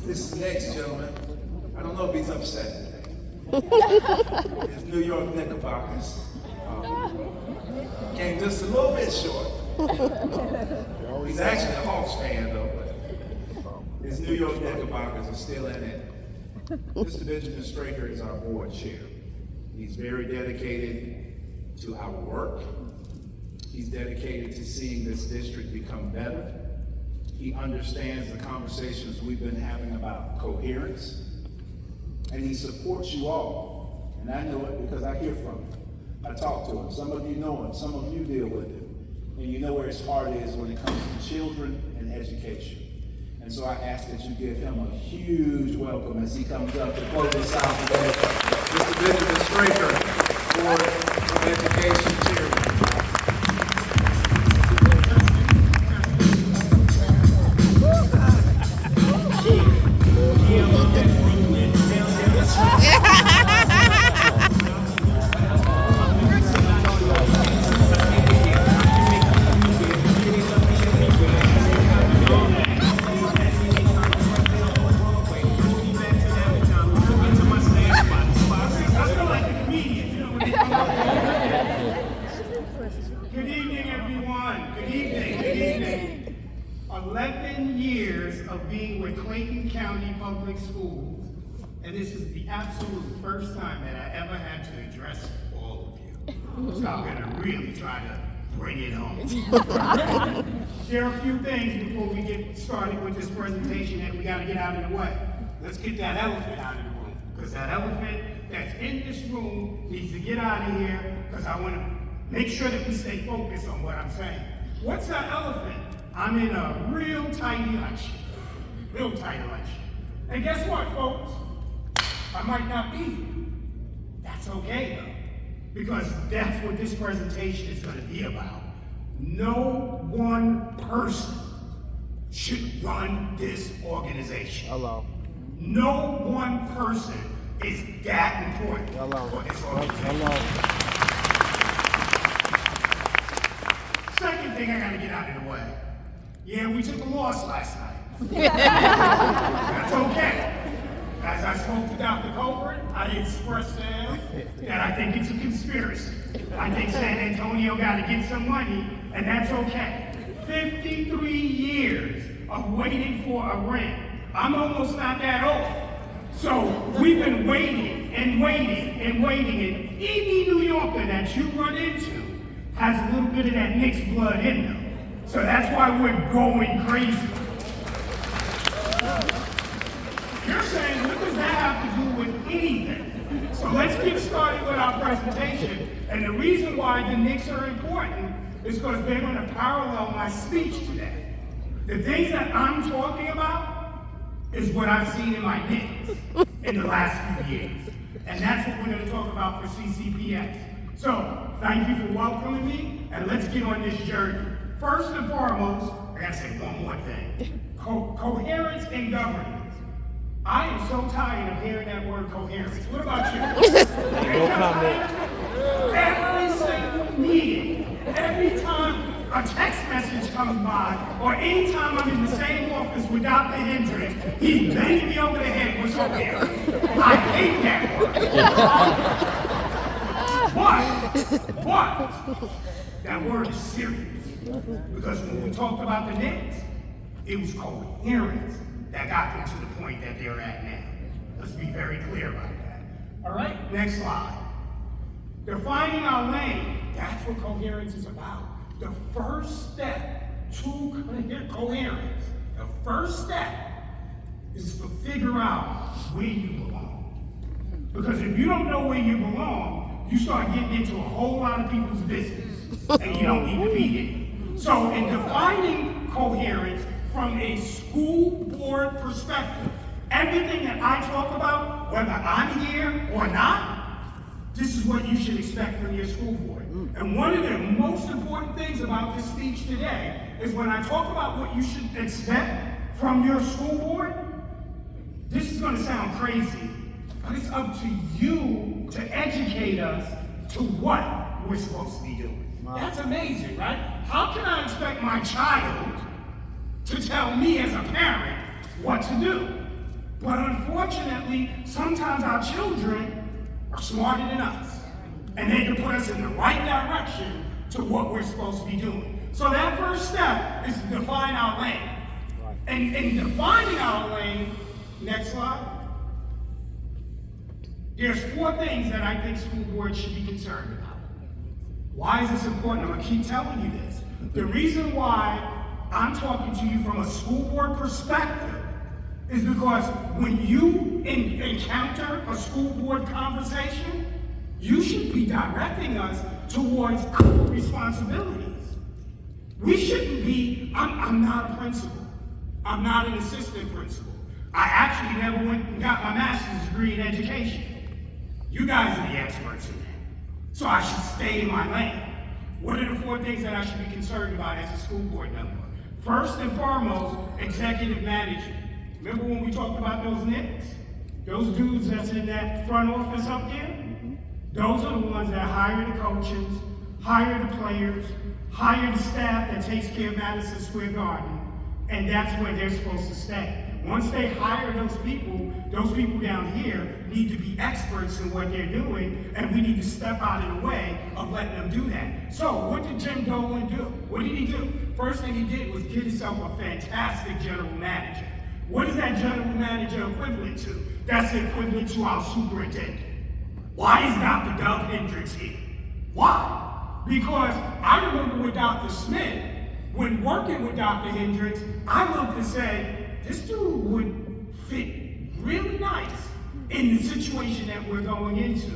This next gentleman, I don't know if he's upset today. His New York Knickerbockers came just a little bit short. He's actually a Hawks fan though, but his New York Knickerbockers are still in it. Mr. Benjamin Straker is our board chair. He's very dedicated to our work. He's dedicated to seeing this district become better. He understands the conversations we've been having about coherence, and he supports you all. And I know it because I hear from him. I talk to him. Some of you know him, some of you deal with him. And you know where his heart is when it comes to children and education. And so I ask that you give him a huge welcome as he comes up to close us out today. Mr. Benjamin Straker, Board of Education Chairman. Good evening, everyone. Good evening. Good evening. 11 years of being with Clayton County Public Schools, and this is the absolute first time that I ever had to address all of you. So I'm going to really try to bring it home. Share a few things before we get started with this presentation that we got to get out of the way. Let's get that elephant out of the room, because that elephant that's in this room needs to get out of here, because I want to make sure that we stay focused on what I'm saying. What's that elephant? I'm in a real tight election. Real tight election. And guess what, folks? I might not be. That's okay, though, because that's what this presentation is going to be about. No one person should run this organization. Hello. No one person is that important for this organization. Hello. Second thing I gotta get out of the way. Yeah, we took a loss last night. That's okay. As I spoke to Dr. Colbert, I expressed to him that I think it's a conspiracy. I think San Antonio gotta get some money, and that's okay. 53 years of waiting for a ring. I'm almost not that old. So we've been waiting and waiting and waiting, and any New Yorker that you run into has a little bit of that Knicks blood in them. So that's why we're going crazy. You're saying, what does that have to do with anything? So let's get started with our presentation. And the reason why the Knicks are important is because they're going to parallel my speech today. The things that I'm talking about is what I've seen in my Knicks in the last few years. And that's what we're going to talk about for CCPS. So, thank you for welcoming me, and let's get on this journey. First and foremost, I gotta say one more thing. Coherence in governance. I am so tired of hearing that word coherence. What about you? No comment. Every single meeting, every time a text message comes by, or anytime I'm in the same office with Dr. Hendricks, he's banging me over the head with coherence. I hate that word. But that word is serious, because when we talked about the Knicks, it was coherence that got them to the point that they're at now. Let's be very clear about that. All right, next slide. Defining our lane, that's what coherence is about. The first step to coherence, the first step is to figure out where you belong. Because if you don't know where you belong, you start getting into a whole lot of people's business, and you don't need to be there. So in defining coherence from a school board perspective, everything that I talk about, whether I'm here or not, this is what you should expect from your school board. And one of the most important things about this speech today is when I talk about what you should expect from your school board, this is going to sound crazy, but it's up to you to educate us to what we're supposed to be doing. Wow. That's amazing, right? How can I expect my child to tell me as a parent what to do? But unfortunately, sometimes our children are smarter than us. And they can put us in the right direction to what we're supposed to be doing. So that first step is to define our lane. And in defining our lane, next slide, there's 4 things that I think school boards should be concerned about. Why is this important? I'm gonna keep telling you this. The reason why I'm talking to you from a school board perspective is because when you encounter a school board conversation, you should be directing us towards our responsibilities. We shouldn't be, I'm not a principal. I'm not an assistant principal. I actually never went and got my master's degree in education. You guys are the experts in that. So I should stay in my lane. What are the 4 things that I should be concerned about as a school board member? First and foremost, executive management. Remember when we talked about those NICs? Those dudes that's in that front office up there? Those are the ones that hire the coaches, hire the players, hire the staff that takes care of Madison Square Garden, and that's where they're supposed to stay. Once they hire those people down here need to be experts in what they're doing, and we need to step out of the way of letting them do that. So what did Jim Dolan do? What did he do? First thing he did was get himself a fantastic general manager. What is that general manager equivalent to? That's equivalent to our superintendent. Why is Dr. Doug Hendricks here? Why? Because I remember with Dr. Smith, when working with Dr. Hendricks, I looked and said, this dude would fit really nice in the situation that we're going into.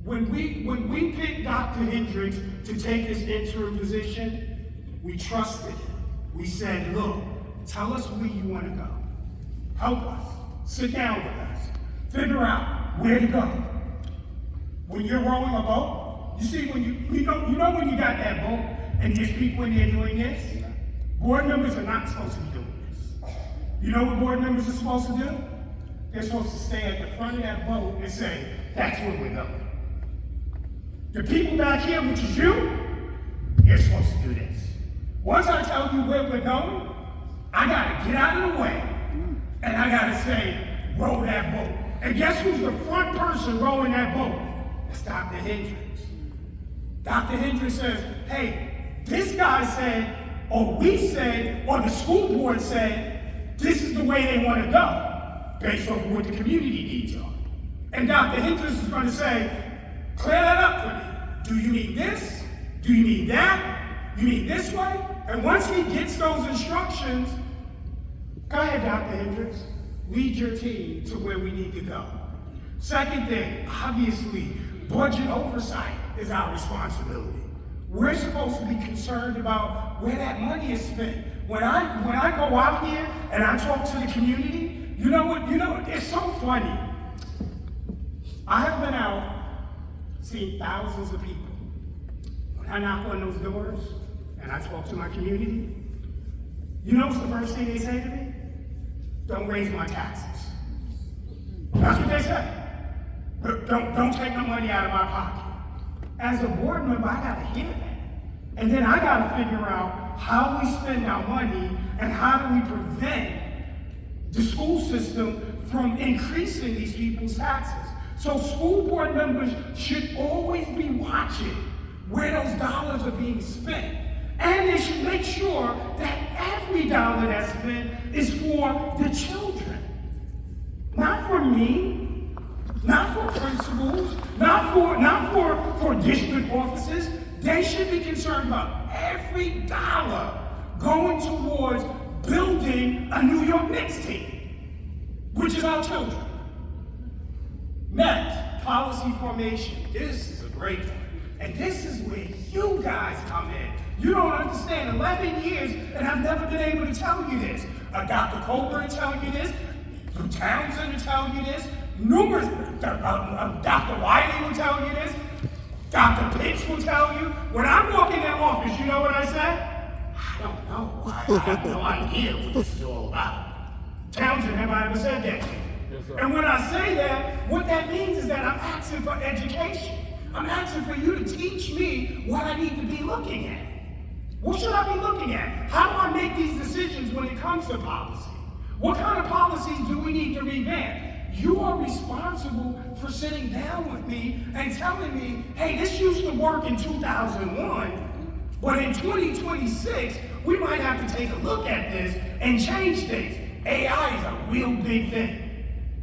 When we picked Dr. Hendricks to take this interim position, we trusted him. We said, look, tell us where you want to go. Help us. Sit down with us. Figure out where to go. When you're rowing a boat, you see when you know when you got that boat and there's people in there doing this, board members are not supposed to be doing this. You know what board members are supposed to do? They're supposed to stay at the front of that boat and say, that's where we're going. The people back here, which is you're supposed to do this. Once I tell you where we're going, I gotta get out of the way and I gotta say, row that boat. And guess who's the front person rowing that boat? That's Dr. Hendricks. Dr. Hendricks says, hey, this guy said, or we said, or the school board said, this is the way they want to go, based off of what the community needs are. And Dr. Hendricks is going to say, clear that up for me. Do you mean this? Do you mean that? You mean this way? And once he gets those instructions, go ahead, Dr. Hendricks, lead your team to where we need to go. Second thing, obviously, budget oversight is our responsibility. We're supposed to be concerned about where that money is spent. When I go out here and I talk to the community, you know what, it's so funny. I have been out, seen thousands of people. When I knock on those doors and I talk to my community, you know what's the first thing they say to me? Don't raise my taxes. That's what they say. Don't take no money out of my pocket. As a board member, I gotta hear that. And then I gotta figure out how we spend our money and how do we prevent the school system from increasing these people's taxes. So school board members should always be watching where those dollars are being spent. And they should make sure that every dollar that's spent is for the children. Not for me, not for principals, not for district offices. They should be concerned about every dollar going towards building a New York Knicks team, which is our children. Next, policy formation. This is a great one. And this is where you guys come in. You don't understand. 11 years, and I've never been able to tell you this. Dr. Colbert will tell you this. Townsend will tell you this. Numerous, Dr. Wiley will tell you this. Dr. Pitts will tell you. When I walk in that office, you know what I say? I don't know. I have no idea what this is all about. Townsend, have I ever said that to you? Yes, and when I say that, what that means is that I'm asking for education. I'm asking for you to teach me what I need to be looking at. What should I be looking at? How do I make these decisions when it comes to policy? What kind of policy policies do we need to revamp? You are responsible for sitting down with me and telling me, hey, this used to work in 2001, but in 2026, we might have to take a look at this and change things. AI is a real big thing.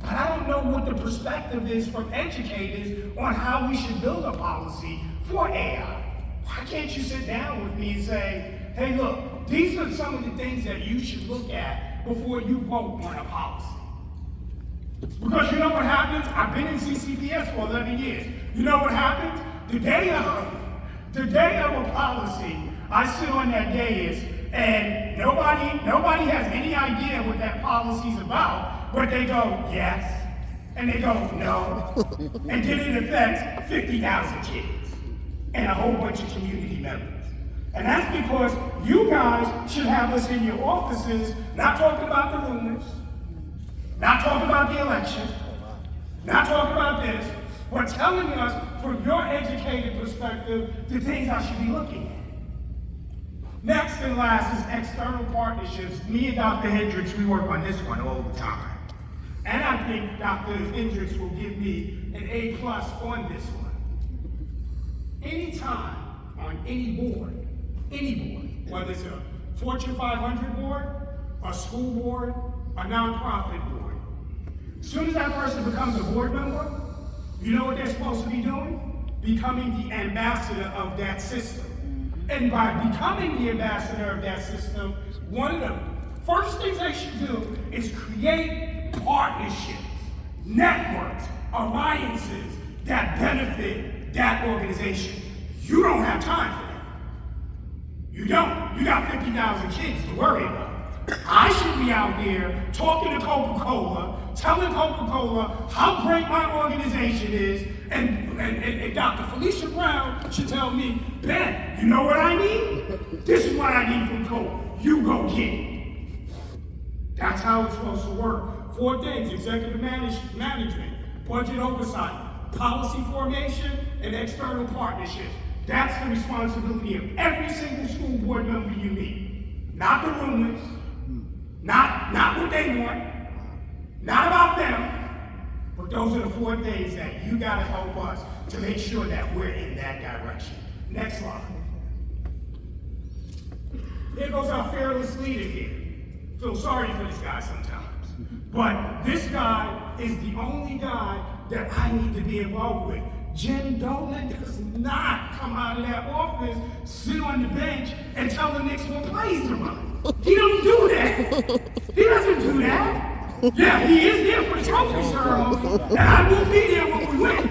But I don't know what the perspective is from educators on how we should build a policy for AI. Why can't you sit down with me and say, hey, look, these are some of the things that you should look at before you vote on a policy? Because you know what happens? I've been in CCPS for 11 years. You know what happens? The day of a policy, I sit on that dais and nobody has any idea what that policy's about, but they go, yes, and they go, no, and then it affects 50,000 kids and a whole bunch of community members. And that's because you guys should have us in your offices, not talking about the rumors, not talking about the election, not talking about this, but telling us from your educated perspective the things I should be looking at. Next and last is external partnerships. Me and Dr. Hendricks, we work on this one all the time. And I think Dr. Hendricks will give me an A+ on this one. Anytime on any board, whether it's a Fortune 500 board, a school board, a nonprofit board, as soon as that person becomes a board member, you know what they're supposed to be doing? Becoming the ambassador of that system. And by becoming the ambassador of that system, one of the first things they should do is create partnerships, networks, alliances that benefit that organization. You don't have time for that. You don't. You got 50,000 kids to worry about. I should be out there talking to Coca-Cola, telling Coca-Cola how great my organization is, and Dr. Felicia Brown should tell me, Ben, you know what I need? This is what I need from Coke. You go get it. That's how it's supposed to work. 4 things: executive management, budget oversight, policy formation, and external partnerships. That's the responsibility of every single school board member you meet. Not the rumors, not what they want, not about them, but those are the 4 things that you gotta help us to make sure that we're in that direction. Next slide. Here goes our fearless leader here. Feel sorry for this guy sometimes, but this guy is the only guy that I need to be involved with. Jim Dolan does not come out of that office, sit on the bench, and tell the Knicks what plays to run. He don't do that. He doesn't do that. Yeah, he is there for the trophy ceremony, and I will be there when we win.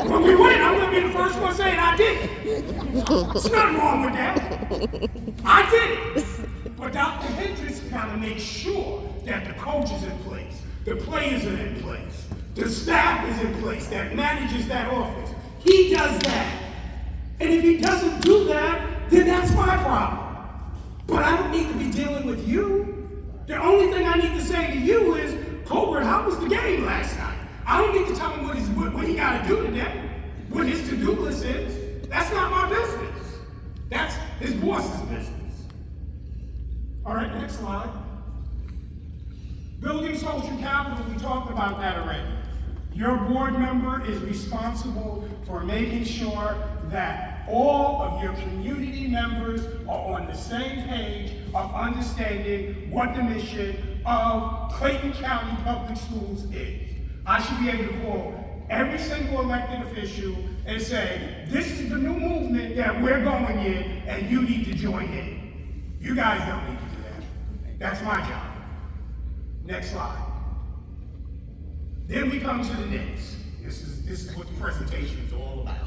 When we win, I'm gonna be the first one saying I did it. There's nothing wrong with that. I did it. But Dr. Hendricks gotta make sure that the coach is in place, the players are in place, the staff is in place that manages that office. He does that. And if he doesn't do that, then that's my problem. But I don't need to be dealing with you. The only thing I need to say to you is, Colbert, how was the game last night? I don't need to tell him what he gotta do today, what his to-do list is. That's not my business. That's his boss's business. All right, next slide. Building social capital, we talked about that already. Your board member is responsible for making sure that all of your community members are on the same page of understanding what the mission of Clayton County Public Schools is. I should be able to call every single elected official and say, this is the new movement that we're going in, and you need to join in. You guys don't need to do that. That's my job. Next slide. Then we come to the Knicks. This is what the presentation is all about.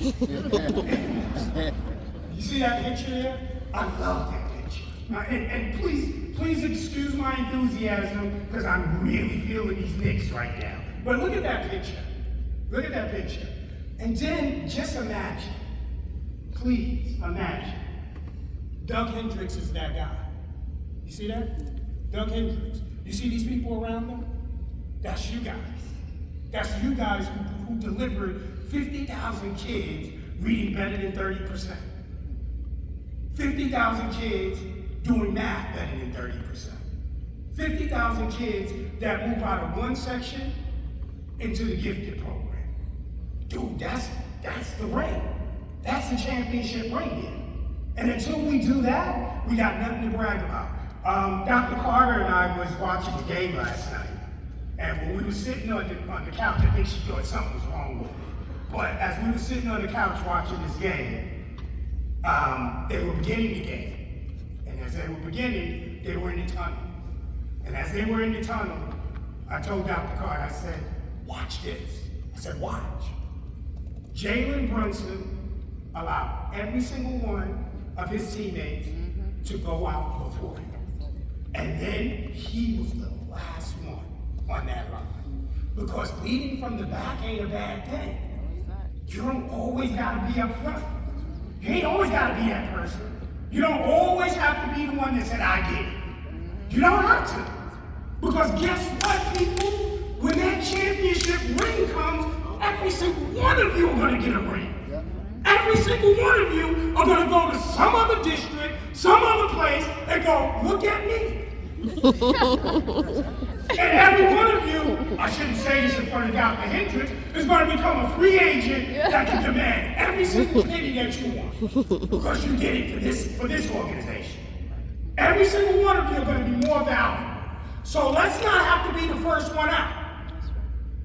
You see that picture there? I love that picture. And please excuse my enthusiasm, because I'm really feeling these Knicks right now. But look at that picture. Look at that picture. And then just imagine, please imagine, Doug Hendricks is that guy. You see that? Doug Hendricks. You see these people around them? That's you guys. That's you guys who delivered 50,000 kids reading better than 30%. 50,000 kids doing math better than 30%. 50,000 kids that move out of one section into the gifted program. Dude, that's the ring. That's the championship ring here. And until we do that, we got nothing to brag about. Dr. Carter and I was watching the game last night. And when we were sitting on the couch, I think she thought something was wrong with me. But as we were sitting on the couch watching this game, they were beginning the game. And as they were beginning, they were in the tunnel. And as they were in the tunnel, I told Dr. Carter, I said, watch this. I said, watch. Jalen Brunson allowed every single one of his teammates to go out before him. And then he was the last one on that line. Because leading from the back ain't a bad thing. You don't always gotta be up front. You ain't always gotta be that person. You don't always have to be the one that said, I get it. You don't have to. Because guess what, people? When that championship ring comes, every single one of you are gonna get a ring. Every single one of you are gonna go to some other district, some other place, and go, look at me. And every one of you, I shouldn't say this in front of Dr. Hendricks, is going to become a free agent that can demand every single penny that you want. Because you did it for this organization. Every single one of you are going to be more valuable. So let's not have to be the first one out.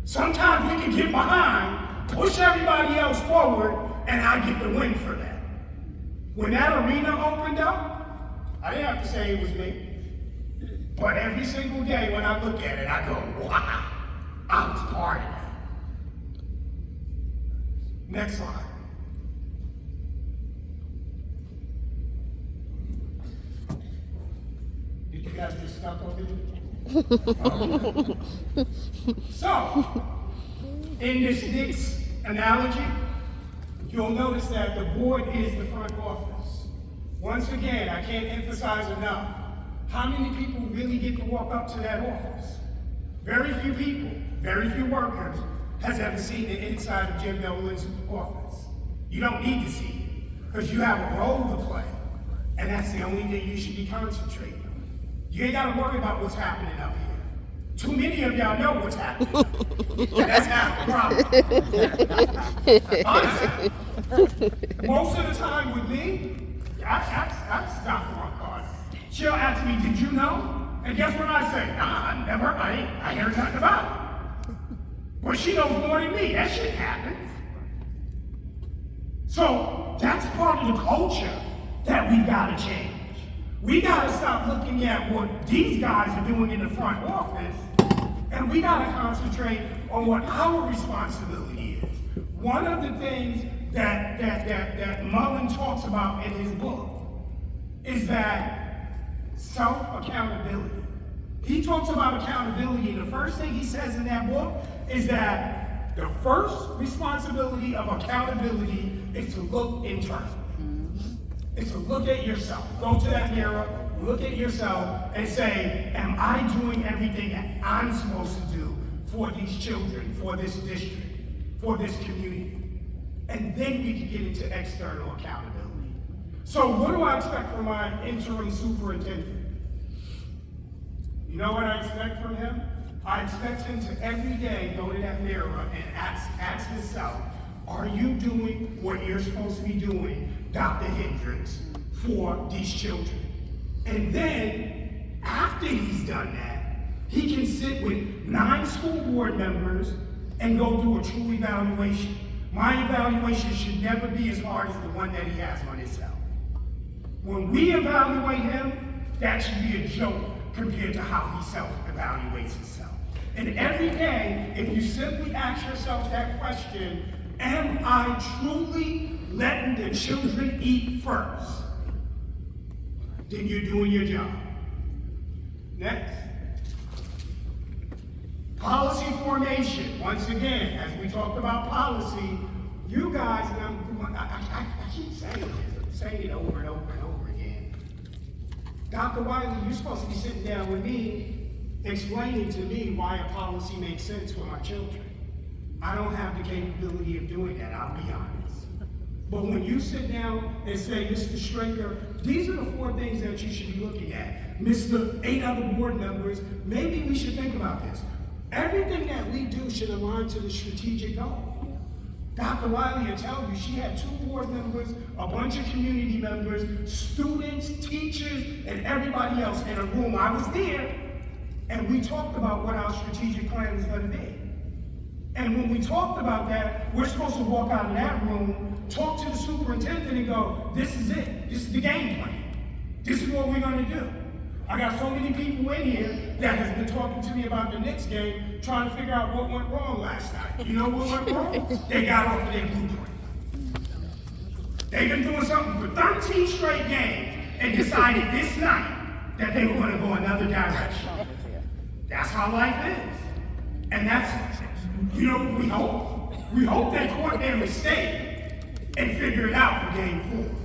Sometimes we can get behind, push everybody else forward, and I get the win for that. When that arena opened up, I didn't have to say it was me. But every single day when I look at it, I go, wow, I was part of that. Next slide. Did you guys get stuck over there? So, in this Knicks analogy, you'll notice that the board is the front office. Once again, I can't emphasize enough. How many people really get to walk up to that office? Very few people, very few workers has ever seen the inside of Jim Nolan's office. You don't need to see it, because you have a role to play, and that's the only thing you should be concentrating on. You ain't gotta worry about what's happening up here. Too many of y'all know what's happening. That's half the problem. Honestly, most of the time with me, I stop the wrong card. She'll ask me, did you know? And guess what I say? Nah, I heard nothing about it. Well, she knows more than me. That shit happens. So that's part of the culture that we've got to change. We got to stop looking at what these guys are doing in the front office, and we got to concentrate on what our responsibility is. One of the things that Mullen talks about in his book is that self-accountability. He talks about accountability, and the first thing he says in that book is that the first responsibility of accountability is to look internal. It's to look at yourself. Go to that mirror, look at yourself, and say, am I doing everything that I'm supposed to do for these children, for this district, for this community? And then we can get into external accountability. So what do I expect from my interim superintendent? You know what I expect from him? I expect him to every day go to that mirror and ask himself, are you doing what you're supposed to be doing, Dr. Hendricks, for these children? And then, after he's done that, he can sit with 9 school board members and go do a true evaluation. My evaluation should never be as hard as the one that he has on himself. When we evaluate him, that should be a joke compared to how he self-evaluates himself. And every day, if you simply ask yourself that question, am I truly letting the children eat first? Then you're doing your job. Next. Policy formation. Once again, as we talked about policy, you guys, and I keep saying it over and over and over again. Dr. Wiley, you're supposed to be sitting down with me, explaining to me why a policy makes sense for my children. I don't have the capability of doing that, I'll be honest. But when you sit down and say, Mr. Straker, these are the 4 things that you should be looking at. Mr. 8 other board members, maybe we should think about this. Everything that we do should align to the strategic goal. Dr. Wiley will tell you she had 2 board members, a bunch of community members, students, teachers, and everybody else in a room. I was there, and we talked about what our strategic plan was going to be. And when we talked about that, we're supposed to walk out of that room, talk to the superintendent, and go, this is it. This is the game plan. This is what we're going to do. I got so many people in here that has been talking to me about the Knicks game, trying to figure out what went wrong last night. You know what went wrong? They got off of their blueprint. They've been doing something for 13 straight games and decided this night that they were going to go another direction. That's how life is. And that's, you know, we hope they caught their mistake and figure it out for game 4.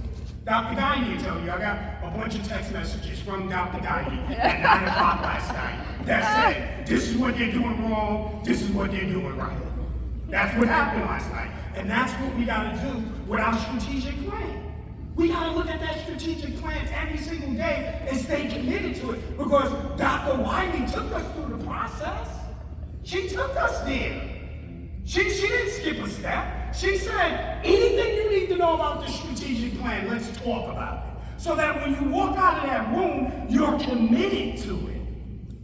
Dr. Guiney will tell you, I got a bunch of text messages from Dr. Guiney at 9 o'clock last night that said, this is what they're doing wrong, this is what they're doing right. That's what happened last night. And that's what we gotta do with our strategic plan. We gotta look at that strategic plan every single day and stay committed to it, because Dr. Wiley took us through the process. She took us there. She didn't skip a step. She said, anything you need to know about the strategic plan, let's talk about it. So that when you walk out of that room, you're committed to it.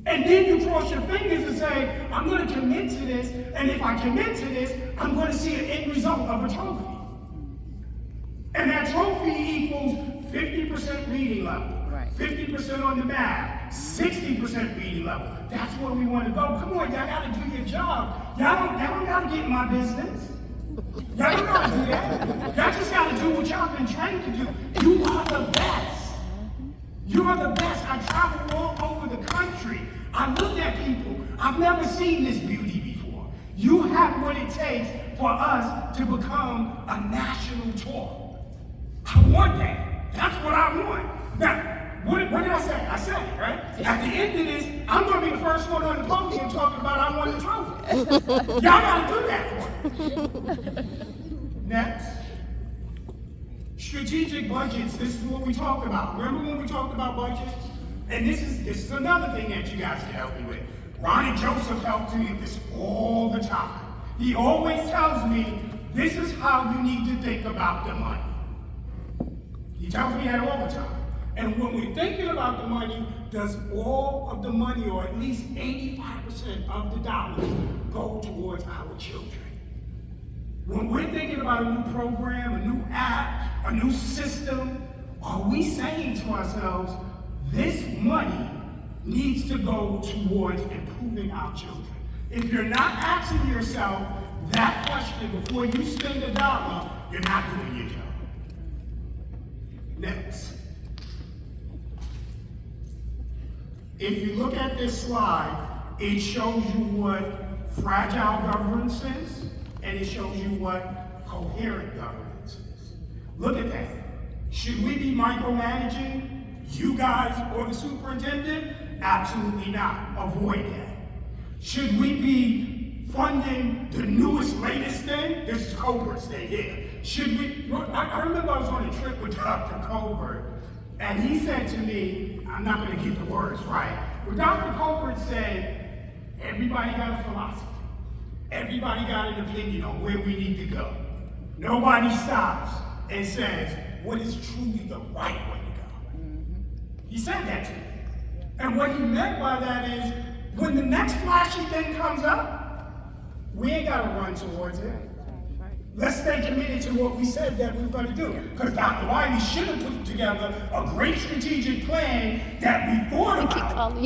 And then you cross your fingers and say, I'm going to commit to this, and if I commit to this, I'm going to see an end result of a trophy. And that trophy equals 50% reading level, 50% on the math, 60% reading level. That's where we want to go. Come on, y'all got to do your job. Y'all don't got to get in my business. Y'all don't got to do that. Y'all just got to do what y'all been trained to do. You are the best. You are the best. I travel all over the country. I look at people. I've never seen this beauty before. You have what it takes for us to become a national talk. I want that. That's what I want. Now, what did I say? I said it, right? At the end of this, I'm going to be the first one on the podium talking about I won the trophy. Y'all got to do that for me. Next. Strategic budgets. This is what we talked about. Remember when we talked about budgets? And this is another thing that you guys can help me with. Ronnie Joseph helps me with this all the time. He always tells me, this is how you need to think about the money. He tells me that all the time. And when we're thinking about the money, does all of the money, or at least 85% of the dollars, go towards our children? When we're thinking about a new program, a new app, a new system, are we saying to ourselves, this money needs to go towards improving our children? If you're not asking yourself that question before you spend a dollar, you're not doing your job. Next. If you look at this slide, it shows you what fragile governance is, and it shows you what coherent governance is. Look at that. Should we be micromanaging you guys or the superintendent? Absolutely not. Avoid that. Should we be funding the newest, latest thing? This is Colbert's thing here. Should we? I remember I was on a trip with Dr. Colbert, and he said to me, I'm not going to get the words right, but Dr. Colbert said, everybody got a philosophy. Everybody got an opinion on where we need to go. Nobody stops and says, what is truly the right way to go? He said that to me. And what he meant by that is, when the next flashy thing comes up, we ain't got to run towards it. Let's stay committed to what we said that we were going to do. Because Dr. Wiley should have put together a great strategic plan that we thought about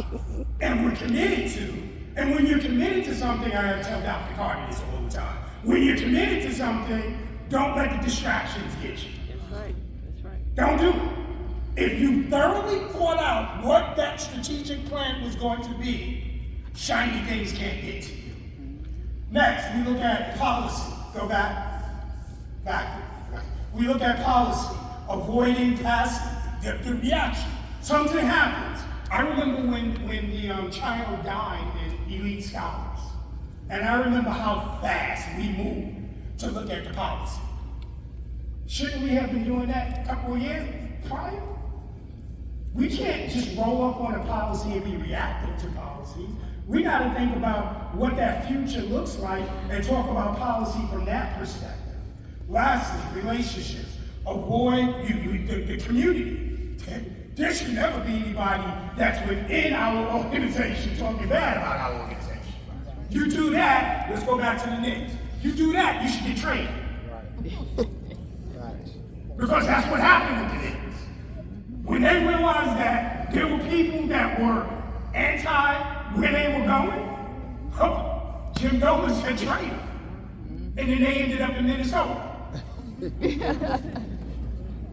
and we're committed to. And when you're committed to something, I gotta tell Dr. Carter this all the time. When you're committed to something, don't let the distractions get you. That's right. That's right. Don't do it. If you thoroughly thought out what that strategic plan was going to be, shiny things can't get to you. Next, we look at policy. Go back. We look at policy, avoiding past the reaction. Something happens. I remember when the child died in Elite Scholars, and I remember how fast we moved to look at the policy. Shouldn't we have been doing that a couple of years prior? We can't just roll up on a policy and be reactive to policies. We got to think about what that future looks like and talk about policy from that perspective. Lastly, relationships. Avoid the community. There should never be anybody that's within our organization talking bad about our organization. You do that, let's go back to the Knicks. You do that, you should get traded. Because that's what happened with the Knicks. When they realized that there were people that were anti where they were going, Jim Dolan said trade them. And then they ended up in Minnesota.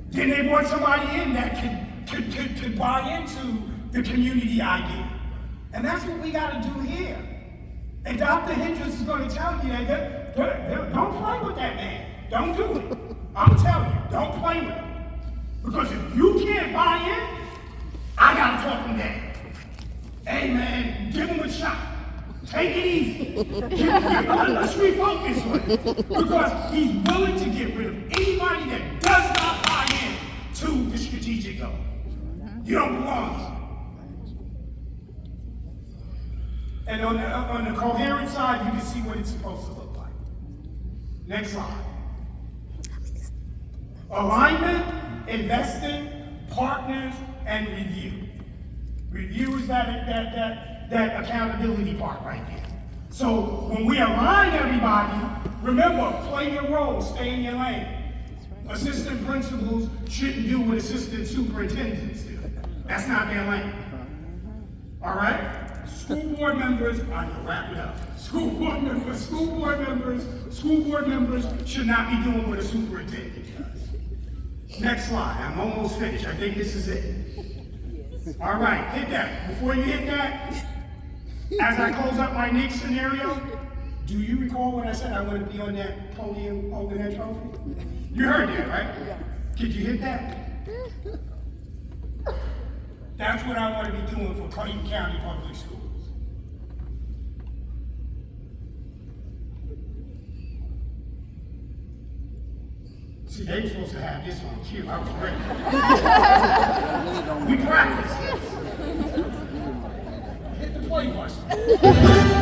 Then they brought somebody in that could buy into the community idea. And that's what we got to do here. And Dr. Hendricks is going to tell you that don't play with that man. Don't do it. I'm telling you, don't play with him. Because if you can't buy in, I got to talk him down. Hey man, give him a shot. Take it easy. Let's refocus on it. Because he's willing to get rid of anybody that does not buy in to the strategic goal. You don't belong. And on the coherent side, you can see what it's supposed to look like. Next slide. Alignment, investing, partners, and review. Review is that accountability part right there. So when we align everybody, remember, play your role, stay in your lane. Assistant principals shouldn't do what assistant superintendents do. That's not their lane. All right? School board members, I'm gonna wrap it up. School board members should not be doing what a superintendent does. Next slide, I'm almost finished. I think this is it. All right, hit that. Before you hit that, as I close up my next scenario, do you recall when I said I want to be on that podium holding that trophy? You heard that, right? Did you hit that? That's what I want to be doing for Clayton County Public Schools. See, they were supposed to have this on cue. I was ready. We practiced. Hit the play button.